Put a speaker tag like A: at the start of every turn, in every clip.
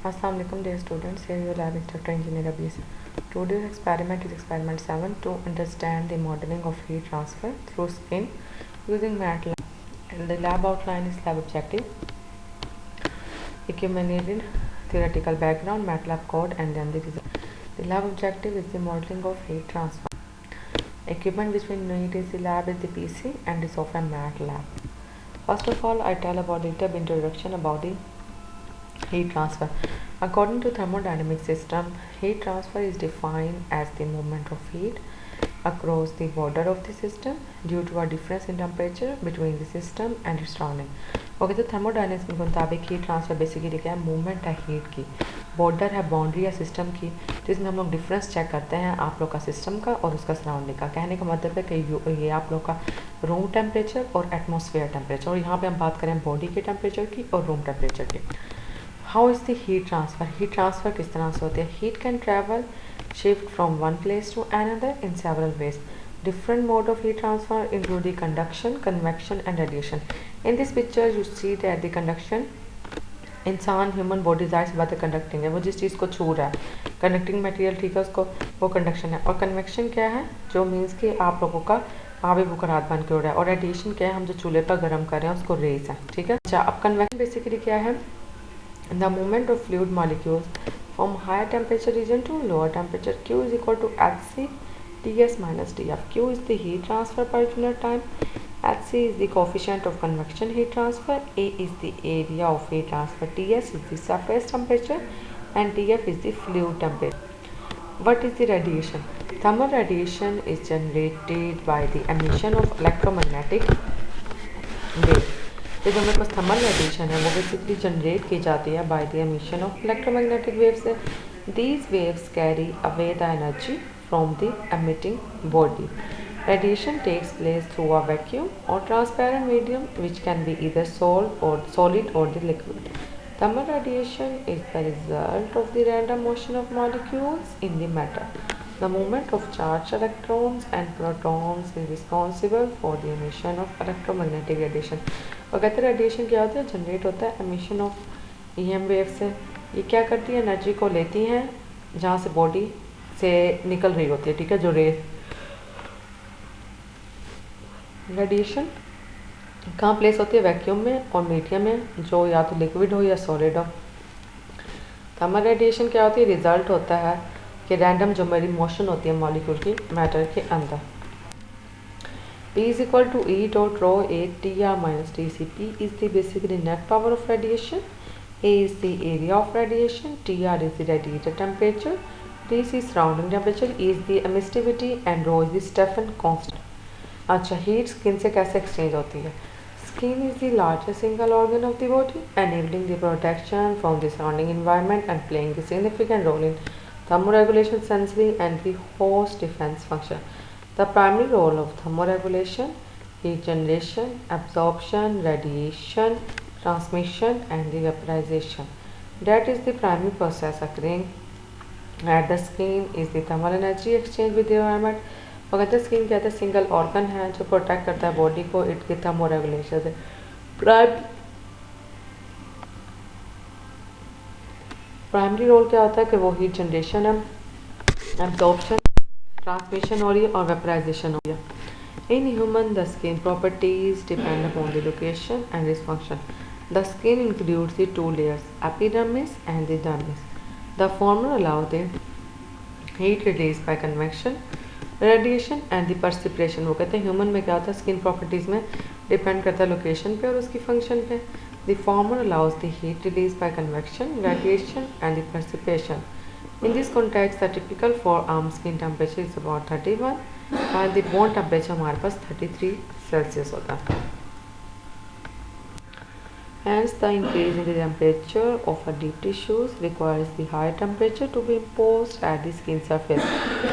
A: Assalamu alaikum dear students, here your lab instructor engineer Abis. Today's experiment is experiment 7 to understand the modeling of heat transfer through skin using MATLAB. And the lab outline is lab objective, accumulated theoretical background, MATLAB code and then the result. The lab objective is the modeling of heat transfer. Equipment which we need is the lab is the PC and the software MATLAB. First of all, I tell about the little introduction about the heat transfer. According to thermodynamic system, heat transfer is defined as the movement of heat across the border of the system due to a difference in temperature between the system and its surrounding. Okay, तो thermodynamics के मुताबिक heat transfer basically क्या है? Movement है heat की, border है boundary या system की, जिसमें हम लोग डिफरेंस चेक करते हैं आप लोग का सिस्टम का और उसका सराउंडिंग का। कहने का मतलब है कि ये आप लोग का रूम टेम्परेचर और एटमॉस्फेयर टेम्परेचर, और यहाँ पे हम बात करें बॉडी के टेम्परेचर की और रूम टेम्परेचर की। How is the heat transfer? Heat transfer किस तरह से होती है? Heat can travel shift from one place to another in several ways. Different mode of heat transfer include the conduction, convection and radiation. In this picture you see that the conduction, इंसान human body जाहिर सी बात है conducting है, वो जिस चीज़ को छू रहा है कंडक्टिंग मटेरियल, ठीक है, उसको वो कंडक्शन है। और कन्वेक्शन क्या है? जो मीन्स कि आप लोगों का आबी बुखारात बन के हो रहा है। और रेडिएशन क्या है? हम जो चूल्हे पर गर्म कर रहे हैं उसको रेज है, ठीक है। अच्छा, अब कन्वेक्शन बेसिकली क्या है? The movement of fluid molecules from higher temperature region to lower temperature. Q is equal to Hc Ts minus Tf. Q is the heat transfer per unit time. Hc is the coefficient of convection heat transfer. A is the area of heat transfer. Ts is the surface temperature and Tf is the fluid temperature. What is the radiation? Thermal radiation is generated by the emission of electromagnetic wave. तो जो हमारे पास thermal radiation है वो basically generate की जाती है by the emission of electromagnetic waves. These waves carry away the energy from the emitting body. Radiation takes place through a vacuum or transparent medium which can be either solid or the liquid. Thermal radiation is the result of the random motion of molecules in the matter. The movement of charged electrons and protons is responsible for the emission of electromagnetic radiation. और कहते हैं radiation क्या होता है? Generate होता है emission of EM wave से. ये क्या करती है? एनर्जी को लेती हैं जहाँ से बॉडी से निकल रही होती है, ठीक है, जो रेडिएशन कहाँ प्लेस होती है? वैक्यूम में और मीडियम में, जो या तो लिक्विड हो या सॉलिड हो. थर्मल रेडिएशन क्या होती है? रिजल्ट होता है कि रैंडम जो मेरी मोशन होती है मॉलिक्यूल की मैटर के अंदर. P is equal to E dot rho A Tr minus Tc. P is the basically net power of radiation. A is the area of radiation. Tr is the radiated temperature. Tc surrounding temperature, is the emissivity and rho is the Stefan constant. अच्छा, heat skin से कैसे exchange होती है? Skin is the largest single organ of the body enabling the protection from the surrounding environment and playing the significant role in thermoregulation, sensory and the host defense function. The primary role of thermoregulation: heat generation, absorption, radiation, transmission and the vaporization. That is the primary process occurring at the skin is the thermal energy exchange with the environment. और कहते हैं skin कहते हैं single organ है जो protect करता है body को इसके थर्मोरेगुलेशन से. प्राइमरी रोल क्या होता है कि वो हीट जनरेशन है, एब्जॉर्प्शन, ट्रांसमिशन हो रही है और वेपराइजेशन हो रही है. In human the skin properties depend upon the location and its function. The skin includes the two layers, epidermis and the dermis. The former allow the heat release by convection, radiation and the perspiration. वो कहते हैं human में क्या होता है? Skin properties में depend करता है लोकेशन पे और उसकी फंक्शन पे. The former allows the heat release by convection, radiation and the perspiration. In this context, the typical forearm skin temperature is about 31, while the bone temperature हमारे पास 33 Celsius होता है. Hence, the increase in the temperature of a deep tissues requires the high temperature to be imposed at the skin surface.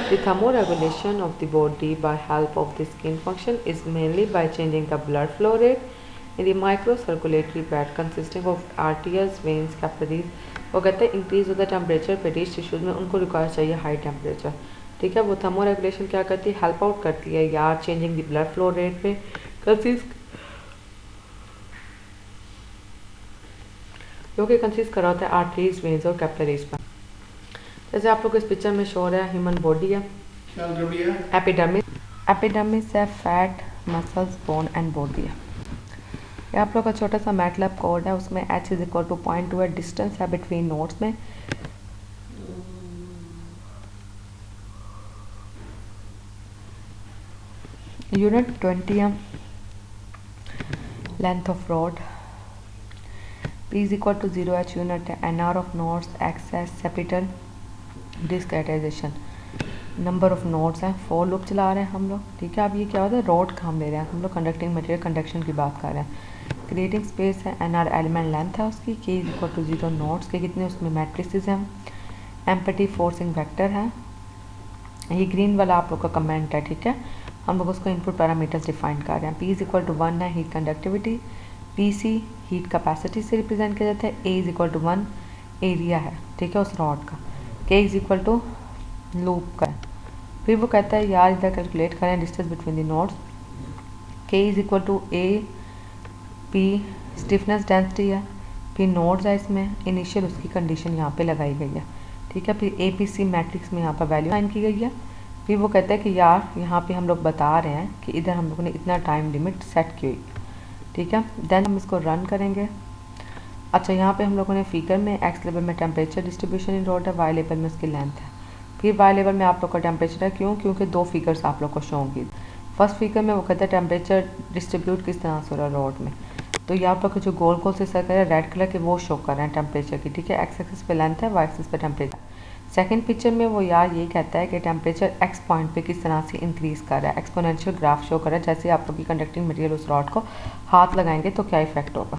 A: The thermoregulation of the body by help of the skin function is mainly by changing the blood flow rate in the microcirculatory bed consisting of arteries, veins, capillaries. वो कहते हैं increase of the temperature पे dish tissues में उनको require चाहिए high temperature, ठीक है. वो थर्मोरेगुलेशन क्या करती है? हेल्प आउट करती है यार changing the blood flow rate पे जो कि कंसिस्ट कर रहा होता है आर्टरीज, वेन्स और कैपिलरीज पर। जैसे आप लोग को इस पिक्चर में शो हो रहा है ह्यूमन बॉडी है, एपिडर्मिस, एपिडर्मिस है fat, muscles, bone and body है। ये आप लोग का छोटा सा मैटलैब कोड है, उसमें h इज इक्वल टू 0.2 है, डिस्टेंस है बिटवीन नोड्स में, यूनिट 20 है, length of rod, p is equal to 0h unit है, nr ऑफ नोड्स, x है spatial discretization, number of nodes हैं, 4 लूप चला रहे हैं हम लोग, ठीक है। अब ये क्या होता है, रॉड काम ले रहे हैं हम लोग, कंडक्टिंग मटेरियल कंडक्शन की बात कर रहे हैं। क्रिएटिंग स्पेस है, nr एलिमेंट लेंथ है उसकी, k is equal to 0 nodes के कितने उसमें मैट्रिसेस हैं, एम्पटी फोर्सिंग वेक्टर है, ये ग्रीन वाला आप लोग का कमेंट है, ठीक है। हम लोग उसको इनपुट पैरामीटर्स डिफाइन कर रहे हैं। p इज इक्वल टू 1 है heat conductivity, pc heat capacity से रिप्रेजेंट किया जाता है, a is equal to 1 area है, ठीक है, उस रॉड का, k is equal to loop का है। फिर वो कहता है यार इधर कैलकुलेट करें distance between the nodes, k is equal to a, p stiffness density है, फिर नोड्स है इसमें, इनिशियल उसकी कंडीशन यहाँ पे लगाई गई है, ठीक है। फिर APC मैट्रिक्स में यहाँ पर वैल्यू फाइन की गई है। फिर वो कहता है कि यार यहाँ पे हम लोग बता रहे हैं कि इधर हम लोगों ने इतना टाइम लिमिट सेट की हुई, ठीक है। देन हम इसको रन करेंगे। अच्छा, यहाँ पे हम लोगों ने फिगर में एक्स लेवल में टेम्परेचर डिस्ट्रीब्यूशन इन रॉड है, वाई लेवल में उसकी लेंथ है। फिर वाई लेवल में आप लोग का टेम्परेचर है, क्यों, क्योंकि 2 फिगर्स आप लोग को शो होंगी। फर्स्ट फिगर में वो कहता है टेम्परेचर डिस्ट्रीब्यूट किस तरह से हो रहा है रॉड में, तो ये आप लोग के जो गोल गोल से सर्कल है रेड कलर के वो शो कर रहे हैं टेम्परेचर की, ठीक है। एक्स एक्सिस पे लेंथ है, वाई एक्सिस पे टेम्परेचर। सेकंड पिक्चर में वो यार ये कहता है कि टेम्परेचर एक्स पॉइंट पे किस तरह से इंक्रीज कर रहा है, एक्सपोनेंशियल ग्राफ शो कर रहा है। जैसे आप लोग की कंडक्टिंग मटेरियल उस रॉड को हाथ लगाएंगे तो क्या इफेक्ट होगा।